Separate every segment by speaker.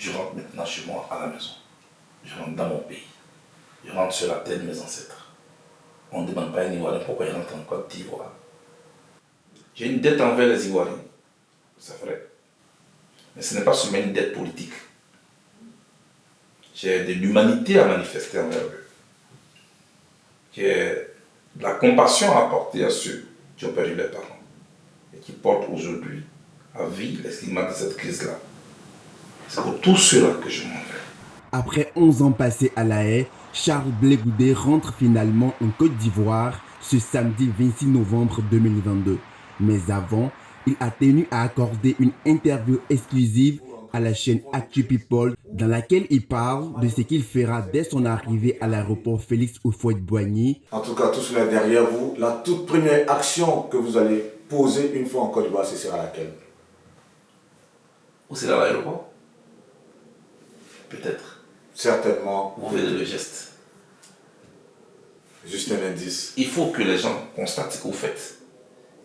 Speaker 1: Je rentre maintenant chez moi à la maison. Je rentre dans mon pays. Je rentre sur la terre de mes ancêtres. On ne demande pas à un Ivoirien pourquoi il rentre en Côte d'Ivoire. J'ai une dette envers les Ivoiriens, c'est vrai. Mais ce n'est pas seulement une dette politique. J'ai de l'humanité à manifester envers eux. J'ai de la compassion à apporter à ceux qui ont perdu leurs parents et qui portent aujourd'hui à vie les stigmates de cette crise-là. C'est pour tout cela que je m'en vais.
Speaker 2: Après 11 ans passés à La Haye, Charles Blé Goudé rentre finalement en Côte d'Ivoire ce samedi 26 novembre 2022. Mais avant, il a tenu à accorder une interview exclusive à la chaîne Actu People dans laquelle il parle de ce qu'il fera dès son arrivée à l'aéroport Félix Houphouët-Boigny.
Speaker 3: En tout cas, tout cela est derrière vous. La toute première action que vous allez poser une fois en Côte d'Ivoire, ce sera laquelle?
Speaker 1: Où c'est là l'aéroport? Peut-être.
Speaker 3: Certainement.
Speaker 1: Vous verrez le geste.
Speaker 3: Juste un indice.
Speaker 1: Il faut que les gens constatent ce que vous faites.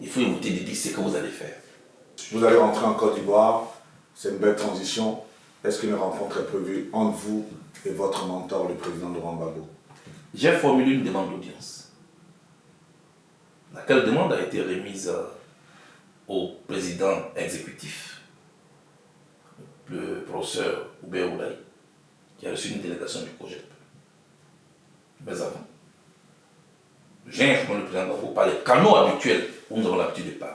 Speaker 1: Il faut écouter des ce que vous allez faire.
Speaker 3: Vous allez rentrer en Côte d'Ivoire. C'est une belle transition. Est-ce qu'une rencontre est prévue entre vous et votre mentor, le président Laurent Gbagbo?
Speaker 1: J'ai formulé une demande d'audience. Laquelle demande a été remise au président exécutif, le professeur Hubert Oulaye, qui a reçu une délégation du COJEP. Mais avant, j'ai informé le président Gbagbo par les canaux habituels où nous avons l'habitude de parler.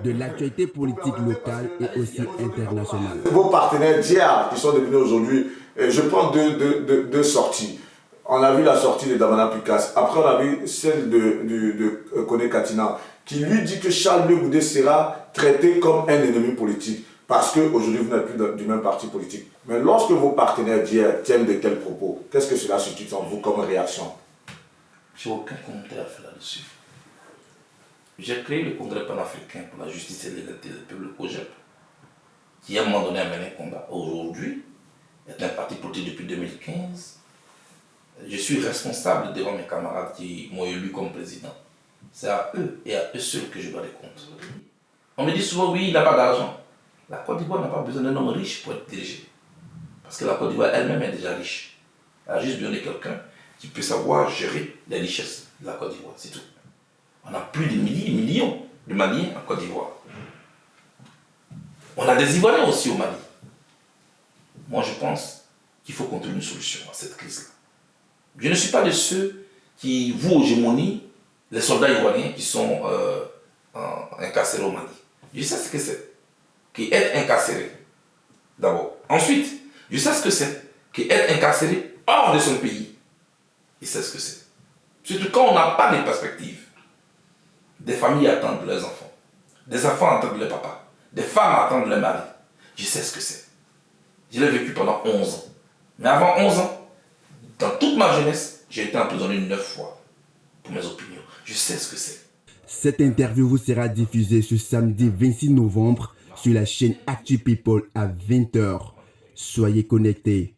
Speaker 2: De l'actualité politique locale et aussi internationale.
Speaker 3: Vos partenaires d'hier qui sont devenus aujourd'hui, je prends deux sorties. On a vu la sortie de Damana Pukas. Après, on a vu celle de Kone Katina, qui lui dit que Charles Blé Goudé sera traité comme un ennemi politique. Parce qu'aujourd'hui, vous n'êtes plus du même parti politique. Mais lorsque vos partenaires d'hier tiennent de tels propos, qu'est-ce que cela suscite en vous comme réaction?
Speaker 1: Je n'ai aucun commentaire à faire là-dessus. J'ai créé le Congrès panafricain pour la justice et l'égalité des peuples, le COJEP, qui à un moment donné a mené un combat. Aujourd'hui, est un parti politique depuis 2015. Je suis responsable devant mes camarades qui m'ont élu comme président. C'est à eux et à eux seuls que je dois des comptes. On me dit souvent, oui, il n'a pas d'argent. La Côte d'Ivoire n'a pas besoin d'un homme riche pour être dirigé. Parce que la Côte d'Ivoire elle-même est déjà riche. Elle a juste besoin de quelqu'un qui peut savoir gérer les richesses de la Côte d'Ivoire, c'est tout. On a plus de millions de Maliens en Côte d'Ivoire. On a des Ivoiriens aussi au Mali. Moi, je pense qu'il faut qu'on trouve une solution à cette crise-là. Je ne suis pas de ceux qui vouent hégémonie les soldats ivoiriens qui sont incarcérés au Mali. Je sais ce que c'est qu'être incarcéré, d'abord. Ensuite, je sais ce que c'est qu'être incarcéré hors de son pays. Je sais ce que c'est. Surtout quand on n'a pas de perspective. Des familles attendent leurs enfants. Des enfants attendent leurs papas. Des femmes attendent leurs maris. Je sais ce que c'est. Je l'ai vécu pendant 11 ans. Mais avant 11 ans, dans toute ma jeunesse, j'ai été emprisonné 9 fois pour mes opinions. Je sais ce que c'est.
Speaker 2: Cette interview vous sera diffusée ce samedi 26 novembre sur la chaîne Actu People à 20 h. Soyez connectés.